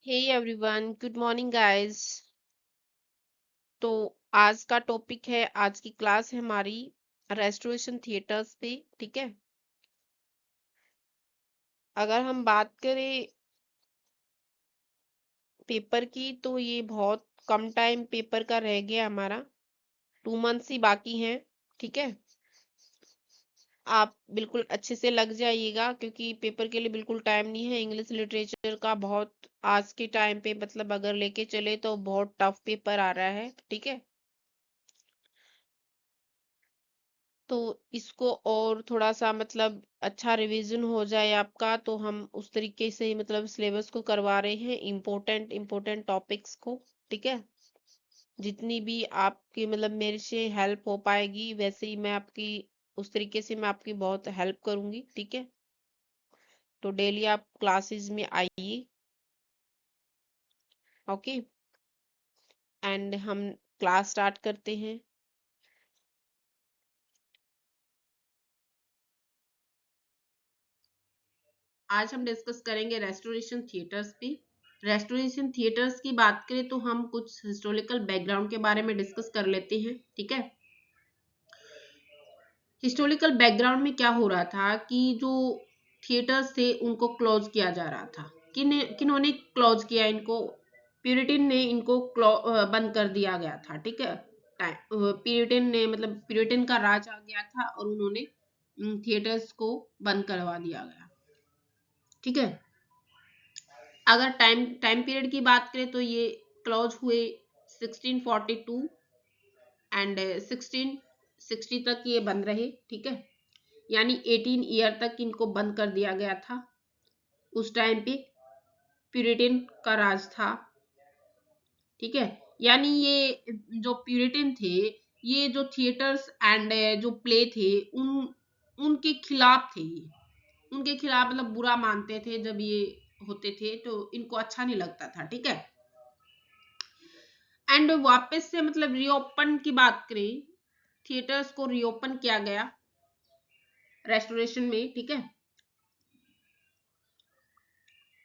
Hey everyone, good morning guys। तो आज का टॉपिक है, आज की क्लास है हमारी रेस्टोरेशन थिएटर्स पे। ठीक है, अगर हम बात करें पेपर की तो ये बहुत कम टाइम पेपर का रह गया हमारा, 2 मंथ्स ही बाकी हैं। ठीक है, आप बिल्कुल अच्छे से लग जाइएगा क्योंकि पेपर के लिए बिल्कुल टाइम नहीं है। इंग्लिश लिटरेचर का बहुत आज के टाइम पे मतलब अगर लेके चले तो बहुत टफ पेपर आ रहा है। ठीक है, तो इसको और थोड़ा सा मतलब अच्छा रिवीजन हो जाए आपका, तो हम उस तरीके से मतलब सिलेबस को करवा रहे हैं, इम्पोर्टेंट इम्पोर्टेंट टॉपिक्स को। ठीक है, जितनी भी आपकी मतलब मेरे से हेल्प हो पाएगी वैसे ही मैं आपकी उस तरीके से मैं आपकी बहुत हेल्प करूंगी। ठीक है, तो डेली आप क्लासेस में आइए। ओके, एंड हम क्लास स्टार्ट करते हैं। आज हम डिस्कस करेंगे रेस्टोरेशन थिएटर्स पे। रेस्टोरेशन थिएटर्स की बात करें तो हम कुछ हिस्टोरिकल बैकग्राउंड के बारे में डिस्कस कर लेते हैं। ठीक है, हिस्टोरिकल बैकग्राउंड में क्या हो रहा था कि जो थिएटर्स थे उनको क्लोज किया जा रहा था। किन्होंने क्लोज किया इनको? प्यूरिटन ने इनको बंद कर दिया गया था। ठीक है, प्यूरिटन ने मतलब प्यूरिटन का राज आ गया था और उन्होंने थिएटर्स को बंद करवा दिया गया। ठीक है, अगर टाइम टाइम पीरियड की बात करें तो ये क्लोज हुए 1642 एंड 1660 तक ये बंद रहे। ठीक है, यानी 18 ईयर तक इनको बंद कर दिया गया था। उस टाइम पे प्यूरिटन का राज था। ठीक है, यानी ये जो प्यूरिटन थे, ये जो थिएटर्स एंड जो प्ले थे उनके खिलाफ थे। ये उनके खिलाफ मतलब बुरा मानते थे। जब ये होते थे तो इनको अच्छा नहीं लगता था। ठीक है, एंड वापस से मतलब रीओपन की बात करें, थिएटर्स को रीओपन किया गया रेस्टोरेशन में। ठीक है,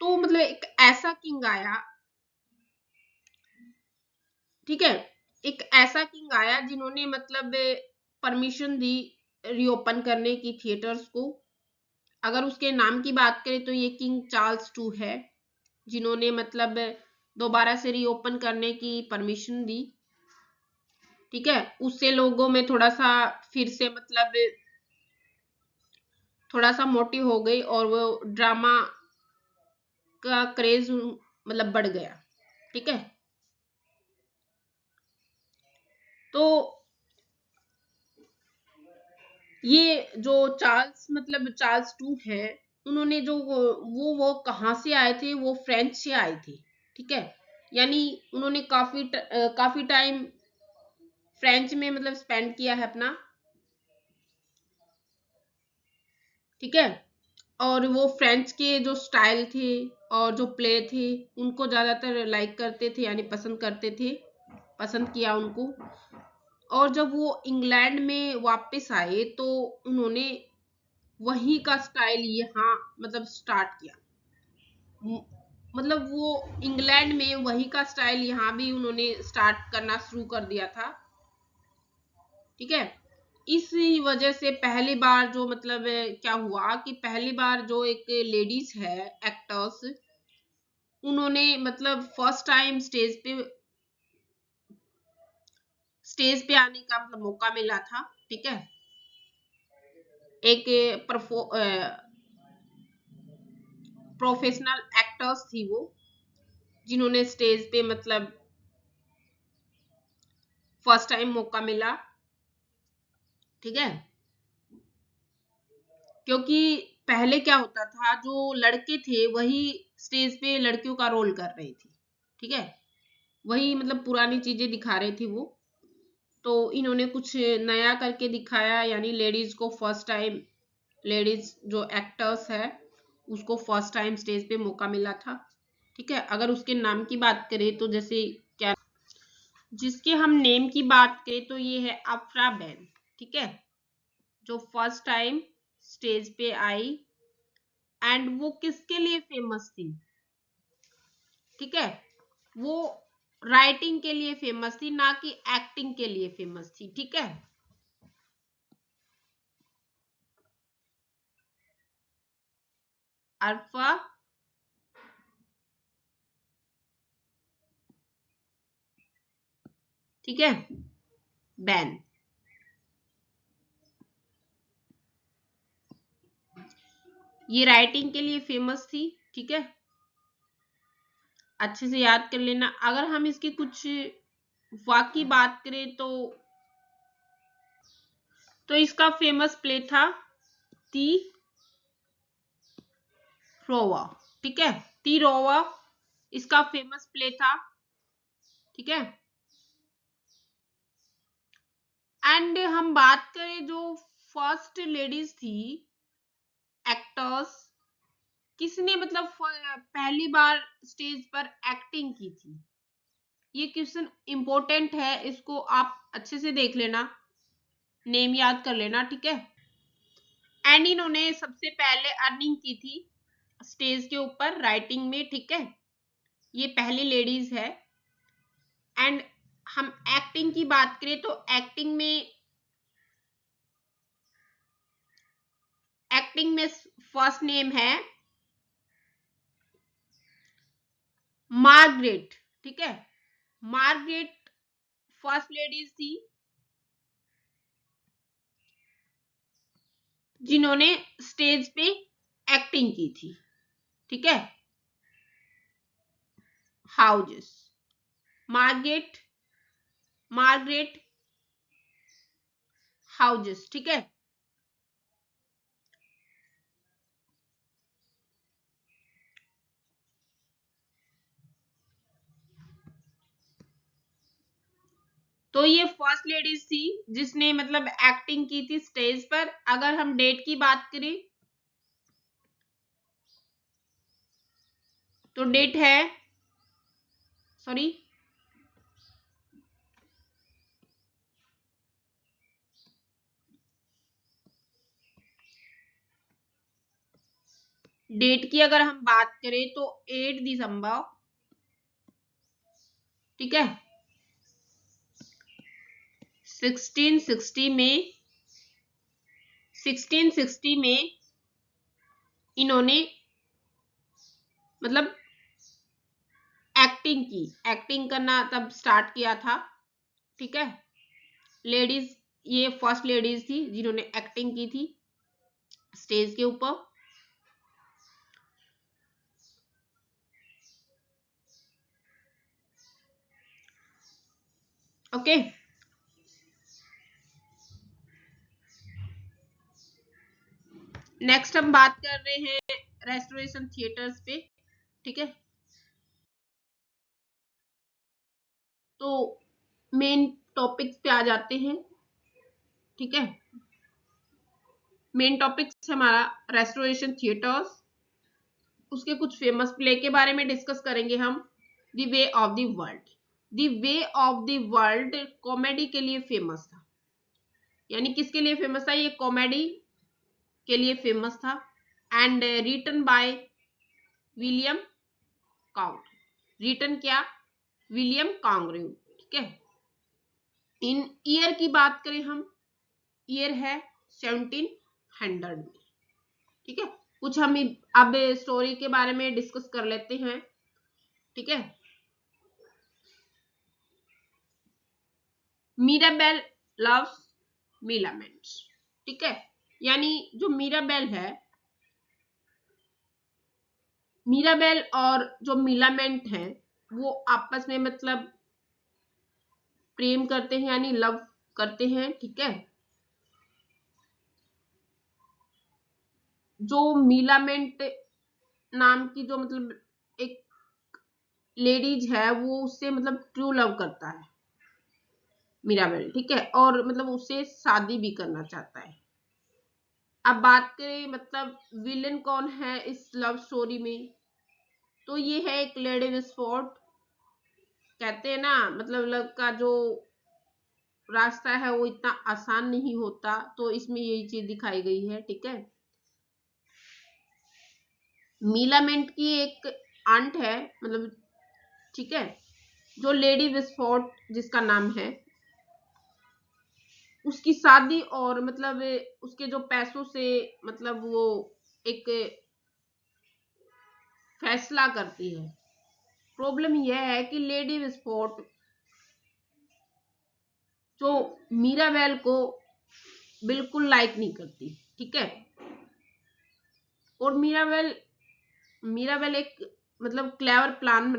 तो मतलब एक ऐसा किंग आया। ठीक है, एक ऐसा किंग आया जिन्होंने मतलब परमिशन दी रीओपन करने की थिएटर्स को। अगर उसके नाम की बात करें तो ये किंग चार्ल्स टू है, जिन्होंने मतलब दोबारा से रीओपन करने की परमिशन दी। ठीक है, उससे लोगों में थोड़ा सा फिर से मतलब थोड़ा सा मोटिव हो गई और वो ड्रामा का क्रेज मतलब बढ़ गया। ठीक है, तो ये जो चार्ल्स मतलब चार्ल्स टू है, उन्होंने जो वो कहाँ से आए थे? वो फ्रेंच से आए थे। ठीक है, यानी उन्होंने काफी टाइम फ्रेंच में मतलब स्पेंड किया है अपना। ठीक है, और वो फ्रेंच के जो स्टाइल थे और जो प्ले थे उनको ज्यादातर लाइक करते थे, यानी पसंद करते थे, पसंद किया उनको। और जब वो इंग्लैंड में वापस आए तो उन्होंने वही का स्टाइल यहाँ मतलब स्टार्ट किया। मतलब वो इंग्लैंड में वही का स्टाइल यहाँ भी उन्होंने स्टार्ट करना शुरू कर दिया था। ठीक है, इसी वजह से पहली बार जो मतलब क्या हुआ कि पहली बार जो एक लेडीज है एक्टर्स, उन्होंने मतलब फर्स्ट टाइम स्टेज पे आने का मतलब मौका मिला था। ठीक है, एक प्रोफेशनल एक्टर्स थी वो, जिन्होंने स्टेज पे मतलब फर्स्ट टाइम मौका मिला। ठीक है, क्योंकि पहले क्या होता था, जो लड़के थे वही स्टेज पे लड़कियों का रोल कर रहे थे। ठीक है, वही मतलब पुरानी चीजें दिखा रहे थे वो। तो इन्होंने कुछ नया करके दिखाया, यानी लेडीज को फर्स्ट टाइम, लेडीज जो एक्टर्स है उसको फर्स्ट टाइम स्टेज पे मौका मिला था। ठीक है, अगर उसके नाम की बात करें तो जैसे क्या, जिसके हम नेम की बात करें तो ये है अफरा बैन। ठीक है, जो फर्स्ट टाइम स्टेज पे आई, एंड वो किसके लिए फेमस थी? ठीक है, वो राइटिंग के लिए फेमस थी, ना कि एक्टिंग के लिए फेमस थी। ठीक है, अल्फा ठीक है, बैन। ये राइटिंग के लिए फेमस थी। ठीक है, अच्छे से याद कर लेना। अगर हम इसकी कुछ वाक्य की बात करें तो इसका फेमस प्ले था ती रोवा। ठीक है, ती रोवा इसका फेमस प्ले था। ठीक है, एंड हम बात करें जो फर्स्ट लेडीज थी एक्टर्स, किसने मतलब पहली बार स्टेज पर एक्टिंग की थी। ये क्वेश्चन इंपॉर्टेंट है, इसको आप अच्छे से देख लेना, नेम याद कर लेना। ठीक है, एंड इन्होंने सबसे पहले अर्निंग की थी स्टेज के ऊपर राइटिंग में। ठीक है, ये पहली लेडीज है। एंड हम एक्टिंग की बात करें तो एक्टिंग में फर्स्ट नेम है मार्गरेट। ठीक है, मार्गरेट फर्स्ट लेडीज थी जिन्होंने स्टेज पे एक्टिंग की थी। ठीक है, हाउजेस, मार्गरेट मार्गरेट हाउजेस। ठीक है, तो ये फर्स्ट लेडीज थी जिसने मतलब एक्टिंग की थी स्टेज पर। अगर हम डेट की बात करें तो डेट है, सॉरी, डेट की अगर हम बात करें तो 8 दिसंबर। ठीक है, 1660 में 1660 में इन्होंने मतलब एक्टिंग करना तब स्टार्ट किया था। ठीक है, लेडीज, ये फर्स्ट लेडीज थी जिन्होंने एक्टिंग की थी स्टेज के ऊपर। ओके, नेक्स्ट हम बात कर रहे हैं रेस्टोरेशन थिएटर्स पे। ठीक है, तो मेन टॉपिक्स पे आ जाते हैं। ठीक है, मेन टॉपिक्स हमारा रेस्टोरेशन थिएटर्स, उसके कुछ फेमस प्ले के बारे में डिस्कस करेंगे हम। The way of the world, the way of the world comedy के लिए फेमस था। यानी किसके लिए फेमस था, ये कॉमेडी के लिए फेमस था। And written by William count, written क्या, विलियम कांग्रेव। ठीक है, इन ईयर की बात करें हम, ईयर है 1700 में। ठीक है, कुछ हम अब स्टोरी के बारे में डिस्कस कर लेते हैं। ठीक है, मीराबेल लव्स मिलामेंट। ठीक है, यानी जो मीराबेल है, मीराबेल और जो मिलामेंट है वो आपस में मतलब प्रेम करते हैं, यानी लव करते हैं। ठीक है, जो मिलामेंट नाम की जो मतलब एक लेडीज है वो उससे मतलब ट्रू लव करता है मीराबेल। ठीक है, और मतलब उससे शादी भी करना चाहता है। अब बात करें मतलब विलन कौन है इस लव स्टोरी में, तो ये है एक लेडी विस्फोट। कहते हैं ना मतलब लव का जो रास्ता है वो इतना आसान नहीं होता, तो इसमें यही चीज दिखाई गई है। ठीक है, मीलामेंट की एक आंट है, मतलब ठीक है। जो लेडी विस्फोर्ट जिसका नाम है, उसकी शादी और मतलब उसके जो पैसों से मतलब वो एक फैसला करती है। प्रॉब्लम यह है कि लेडी विस्फोर्ट जो मीराबेल को बिल्कुल लाइक नहीं करती, ठीक है। और मीराबेल एक मतलब क्लेवर प्लान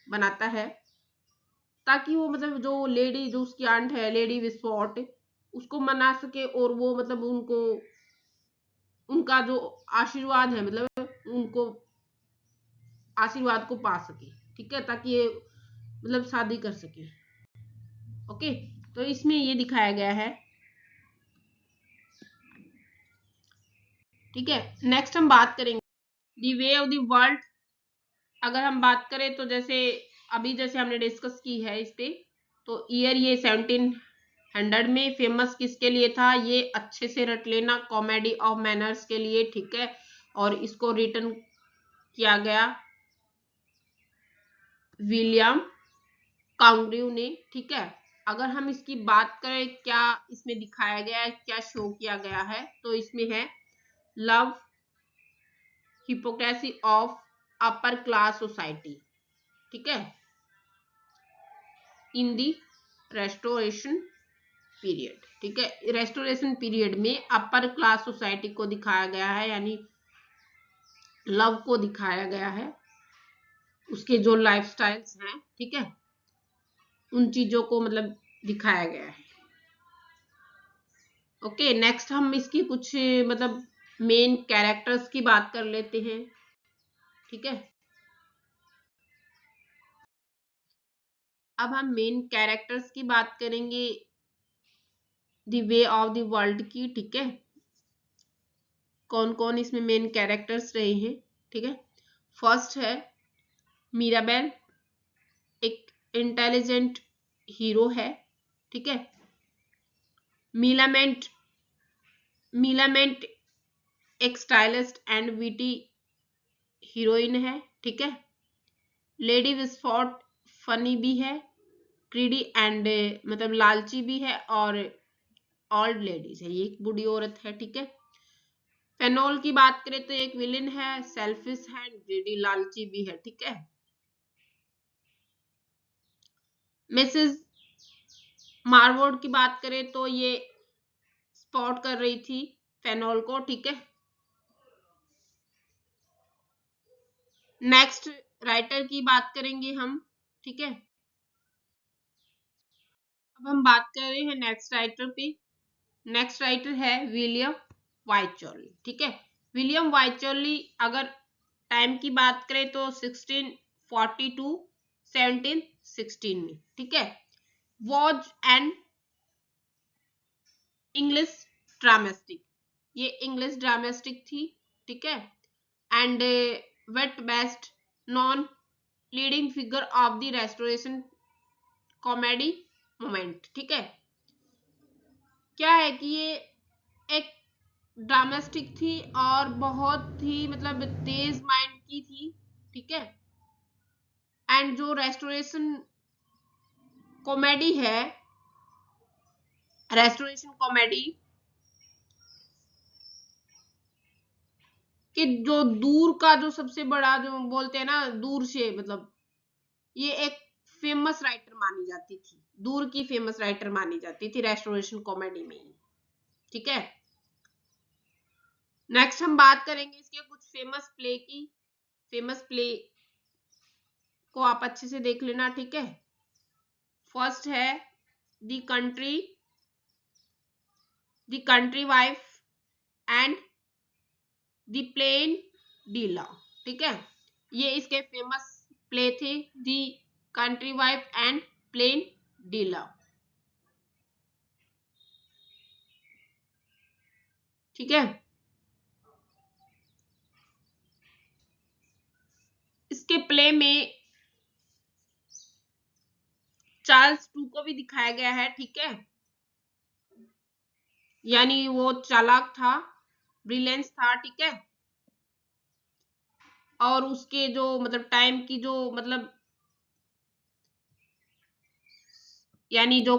बनाता है ताकि वो मतलब जो लेडी जो उसकी आंट है लेडी विस्फोर्ट उसको मना सके और वो मतलब उनको उनका जो आशीर्वाद है मतलब उनको आशीर्वाद को पा सके, ठीक है, ताकि ये मतलब शादी कर सके। ओके, तो इसमें ये दिखाया गया है, ठीक है। नेक्स्ट हम बात करेंगे दी वे ऑफ द वर्ल्ड। अगर हम बात करें तो जैसे अभी जैसे हमने डिस्कस की है इस पे, तो ईयर ये 1700 में फेमस किसके लिए था, ये अच्छे से रट लेना, कॉमेडी ऑफ मैनर्स के लिए, ठीक है। और इसको रिटर्न किया गया विलियम कांग्रीव ने, ठीक है। अगर हम इसकी बात करें क्या इसमें दिखाया गया है, क्या शो किया गया है, तो इसमें है love hypocrisy of upper class society, ठीक है, इन दी रेस्टोरेशन पीरियड, ठीक है। रेस्टोरेशन पीरियड में अपर क्लास सोसाइटी को दिखाया गया है, यानी लव को दिखाया गया है, उसके जो लाइफस्टाइल्स हैं, ठीक है, उन चीजों को मतलब दिखाया गया है। ओके, नेक्स्ट हम इसकी कुछ मतलब मेन कैरेक्टर्स की बात कर लेते हैं, ठीक है। अब हम मेन कैरेक्टर्स की बात करेंगे the way of the world की, ठीक है। कौन कौन इसमें मेन कैरेक्टर्स रहे हैं, ठीक है। फर्स्ट है मीराबेल, एक इंटेलिजेंट हीरो है, ठीक है। मीलामेंट मीलामेंट एक स्टाइलिस्ट एंड विटी हीरोइन है, ठीक है। लेडी विस्फोर्ट फनी भी है, क्रीडी एंड मतलब लालची भी है, और ओल्ड लेडीज है, ये एक बूढ़ी औरत है, ठीक है। फेनोल की बात करें तो एक विलेन है, सेल्फिश है, ग्रीडी लालची भी है, ठीक है। मिसेस मार्वोड की बात करें तो ये स्पॉट कर रही थी फेनोल को, ठीक है। नेक्स्ट राइटर की बात करेंगे हम, ठीक है। अब हम बात कर रहे हैं नेक्स्ट राइटर पे। नेक्स्ट राइटर है विलियम वाइचर्ली, ठीक है। विलियम वाइचर्ली अगर टाइम की बात करें तो 1642 1716 में, ठीक है। वॉज एन इंग्लिश ड्रामेस्टिक, ये इंग्लिश ड्रामेस्टिक थी, ठीक है। And what best known leading figure of the restoration comedy moment, ठीक है। क्या है कि ये एक ड्रामेस्टिक थी और बहुत ही मतलब तेज माइंड की थी, ठीक है। एंड जो रेस्टोरेशन कॉमेडी है, रेस्टोरेशन कॉमेडी कि जो दूर का जो सबसे बड़ा जो बोलते हैं ना दूर से मतलब ये एक फेमस राइटर मानी जाती थी, दूर की फेमस राइटर मानी जाती थी रेस्टोरेशन कॉमेडी में ही, ठीक है। नेक्स्ट हम बात करेंगे इसके कुछ फेमस प्ले की। फेमस प्ले को आप अच्छे से देख लेना, ठीक है। फर्स्ट है the country wife and the plain dealer, ठीक है। ये इसके फेमस प्ले थे, the country wife and plain dealer, ठीक है। इसके प्ले में चार्ल्स टू को भी दिखाया गया है, ठीक है। यानी वो चालाक था, ब्रिलियंस था, ठीक है। और उसके जो मतलब टाइम की जो मतलब यानी जो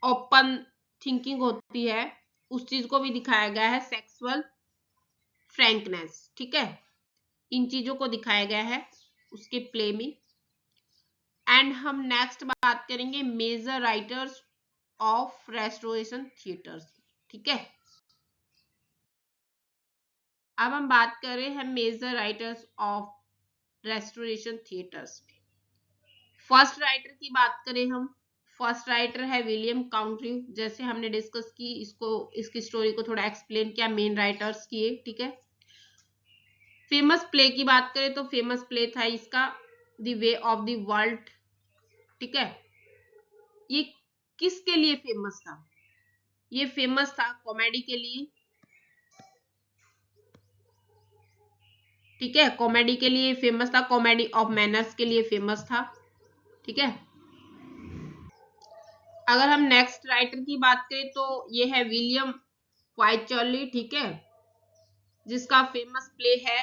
ओपन थिंकिंग होती है उस चीज को भी दिखाया गया है, सेक्सुअल फ्रैंकनेस, ठीक है, इन चीजों को दिखाया गया है उसके प्ले में। एंड हम नेक्स्ट बात करेंगे major writers of restoration theatres, ठीक है। अब हम बात कर रहे हैं major writers of restoration theatres. First writer की बात करें हम, फर्स्ट राइटर है विलियम काउंटी, जैसे हमने डिस्कस की, इसकी स्टोरी को थोड़ा एक्सप्लेन किया, मेन राइटर्स किए, ठीक है। फेमस प्ले की बात करें तो फेमस प्ले था इसका the way of the world, ठीक है। ये किसके लिए फेमस था? ये फेमस था कॉमेडी के लिए, ठीक है, कॉमेडी के लिए फेमस था, कॉमेडी ऑफ मैनर्स के लिए फेमस था, ठीक है। अगर हम नेक्स्ट राइटर की बात करें तो ये है विलियम वाइचर्ली, ठीक है, जिसका फेमस प्ले है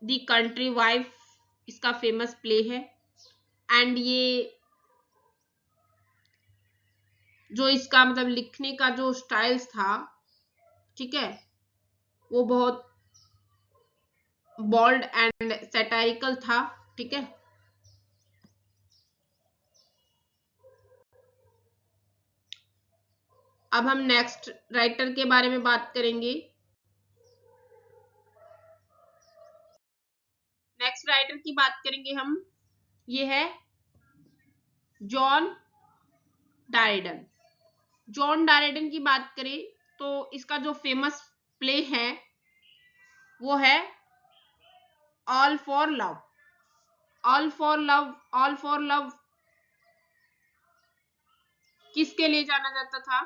द कंट्री वाइफ, इसका फेमस प्ले है। एंड ये जो इसका मतलब लिखने का जो स्टाइल्स था, ठीक है, वो बहुत बोल्ड एंड सैटारिकल था, ठीक है। अब हम नेक्स्ट राइटर के बारे में बात करेंगे। नेक्स्ट राइटर की बात करेंगे हम, ये है जॉन डारेडन। जॉन डारेडन की बात करें तो इसका जो फेमस प्ले है वो है all for love. All for love, all for love किसके लिए जाना जाता था?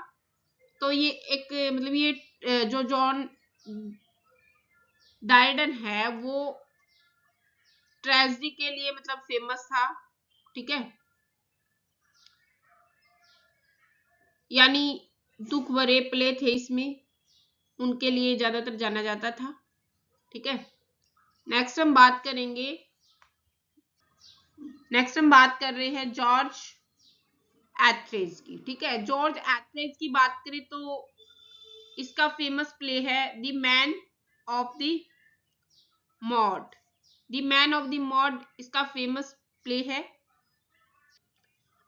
तो ये एक मतलब ये जो जॉन डारेडन है वो ट्रेजेडी के लिए मतलब फेमस था, ठीक है, यानी दुख भरे प्ले थे इसमें, उनके लिए ज्यादातर जाना जाता था, ठीक है। नेक्स्ट हम बात करेंगे, नेक्स्ट हम बात कर रहे हैं जॉर्ज एथरेज की, ठीक है। जॉर्ज एथरेज की बात करें तो इसका फेमस प्ले है the man of the mod. The man of the mod इसका फेमस प्ले है।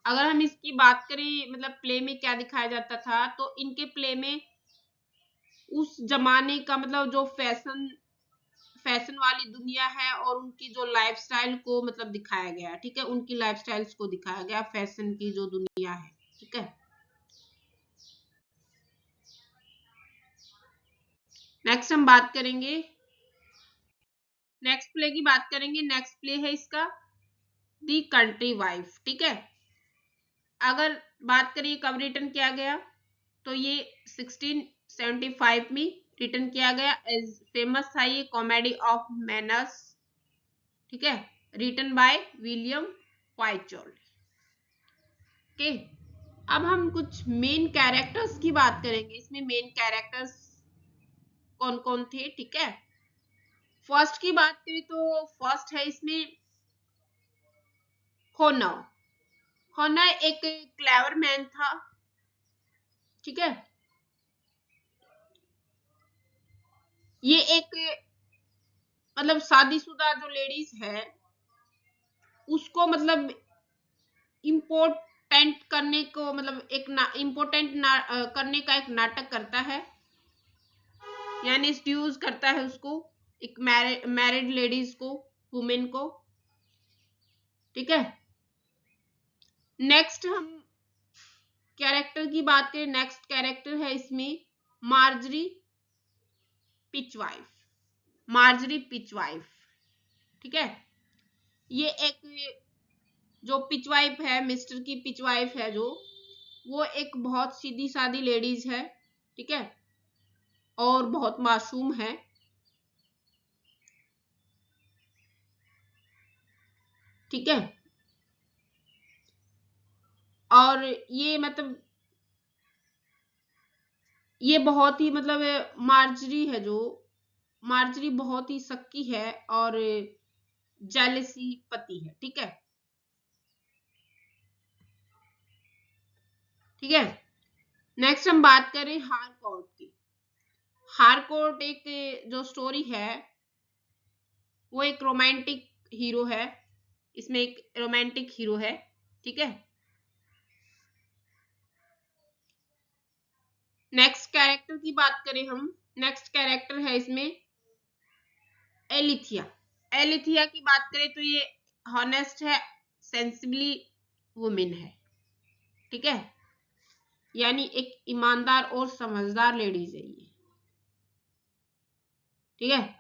अगर हम इसकी बात करें मतलब प्ले में क्या दिखाया जाता था, तो इनके प्ले में उस जमाने का मतलब जो फैशन वाली दुनिया है और उनकी जो लाइफस्टाइल को मतलब दिखाया गया, ठीक है, उनकी लाइफस्टाइल्स को दिखाया गया, फैशन की जो दुनिया है, ठीक है। नेक्स्ट हम बात करेंगे, नेक्स्ट प्ले की बात करेंगे। नेक्स्ट प्ले है इसका दी कंट्री वाइफ, ठीक है। अगर बात करें कब रिटर्न किया गया, तो ये 1675 में रिटर्न किया गया। एज फेमस था ये कॉमेडी ऑफ मैनर्स, ठीक है, रिटन बाय विलियम वाइचर्ड, ओके। अब हम कुछ मेन कैरेक्टर्स की बात करेंगे, इसमें मेन कैरेक्टर्स कौन कौन थे, ठीक है। फर्स्ट की बात करें तो फर्स्ट है इसमें होनर। होनर एक क्लेवर मैन था, ठीक है। ये एक मतलब शादीशुदा जो लेडीज है उसको मतलब इम्पोर्टेंट करने को मतलब एक इम्पोर्टेंट करने का एक नाटक करता है, यानी सेड्यूस करता है उसको, एक मैरिड लेडीज को, वुमेन को, ठीक है। नेक्स्ट हम कैरेक्टर की बात करें, नेक्स्ट कैरेक्टर है इसमें मार्जरी पिचवाइफ। मार्जरी पिचवाइफ, ठीक है। ये एक जो पिचवाइफ है, मिस्टर की पिचवाइफ है जो, वो एक बहुत सीधी सादी लेडीज है, ठीक है, और बहुत मासूम है, ठीक है। और ये मतलब ये बहुत ही मतलब मार्जरी है जो, मार्जरी बहुत ही सक्की है और जेलसी पति है, ठीक है। ठीक है। नेक्स्ट हम बात करें हारकोर्ट की। हारकोर्ट एक जो स्टोरी है वो एक रोमांटिक हीरो है, इसमें एक रोमांटिक हीरो है, ठीक है। नेक्स्ट कैरेक्टर की बात करें हम, नेक्स्ट कैरेक्टर है इसमें एलिथिया। एलिथिया की बात करें तो ये हॉनेस्ट है, सेंसिबली वुमेन है, ठीक है, यानी एक ईमानदार और समझदार लेडीज है ये, ठीक है।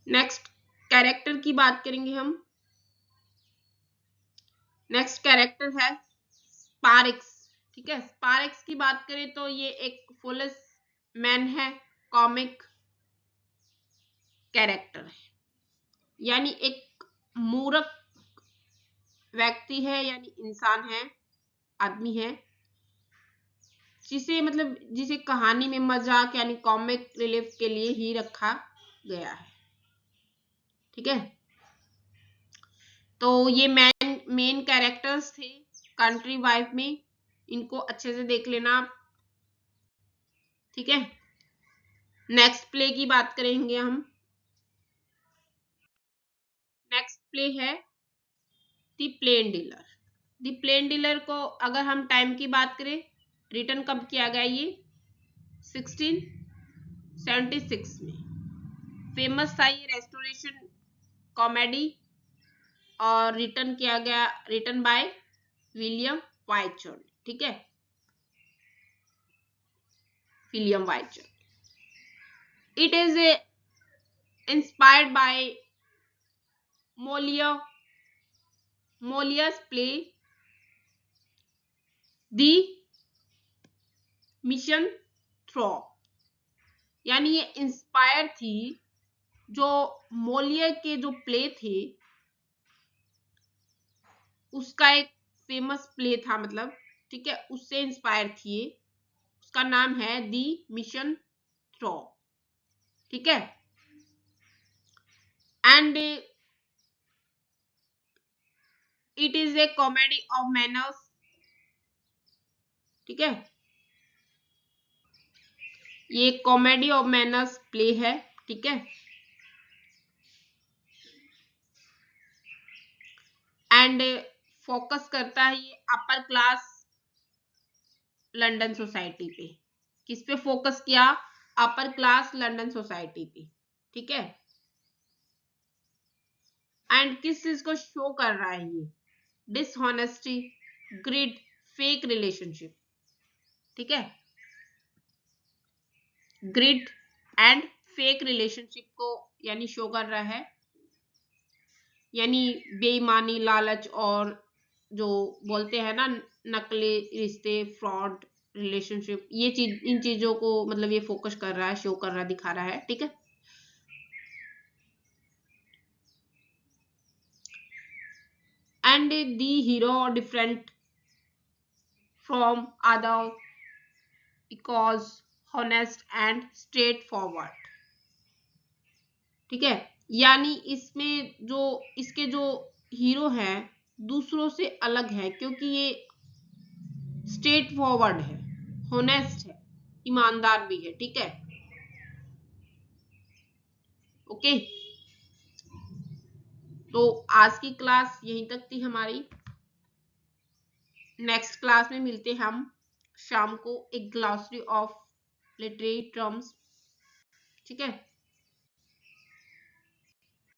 नेक्स्ट कैरेक्टर की बात करेंगे हम, नेक्स्ट कैरेक्टर है स्पार्क्स, ठीक है। स्पार्क्स की बात करें तो ये एक पुलिस मैन है, कॉमिक कैरेक्टर है, यानी एक मूर्ख व्यक्ति है, यानी इंसान है, आदमी है, जिसे मतलब जिसे कहानी में मजाक यानी कॉमिक रिलीफ के लिए ही रखा गया है, ठीक है। तो ये मेन कैरेक्टर्स थे कंट्री वाइफ में, इनको अच्छे से देख लेना आप, ठीक है। नेक्स्ट प्ले की बात करेंगे हम, नेक्स्ट प्ले है the plain dealer. The plain dealer को अगर हम टाइम की बात करें, रिटर्न कब किया गया ये 1676 में। फेमस था ये रेस्टोरेशन कॉमेडी और रिटर्न किया गया, रिटर्न बाय विलियम वाइचर्ड, ठीक है, William Wycherley. It is inspired by Molière's play the misanthrope, यानी ये इंस्पायर थी जो मोलियर के जो प्ले थे उसका एक फेमस प्ले था, मतलब ठीक है, उससे इंस्पायर थी, उसका नाम है दी मिशन थ्रो, ठीक है। And it is a comedy of manners, ठीक है, ये कॉमेडी ऑफ मैनर्स प्ले है, ठीक है। एंड फोकस करता है ये अपर क्लास लंदन सोसाइटी पे। किस पे फोकस किया? अपर क्लास लंदन सोसाइटी पे, ठीक है। एंड किस चीज को शो कर रहा है ये? डिसऑनेस्टी, ग्रिड, फेक रिलेशनशिप, ठीक है, ग्रिड एंड फेक रिलेशनशिप को यानी शो कर रहा है, यानी बेईमानी, लालच और जो बोलते हैं ना नकली रिश्ते, फ्रॉड रिलेशनशिप, ये चीज, इन चीजों को मतलब ये फोकस कर रहा है, शो कर रहा है, दिखा रहा है, ठीक है। And the hero different from other because honest and straight forward, ठीक है, यानी इसमें जो इसके जो हीरो है दूसरों से अलग है क्योंकि ये स्ट्रेट फॉरवर्ड है, होनेस्ट है, ईमानदार भी है, ठीक है, ओके। तो आज की क्लास यहीं तक थी हमारी, नेक्स्ट क्लास में मिलते हैं हम शाम को, एक ग्लॉसरी ऑफ लिटरेरी टर्म्स, ठीक है।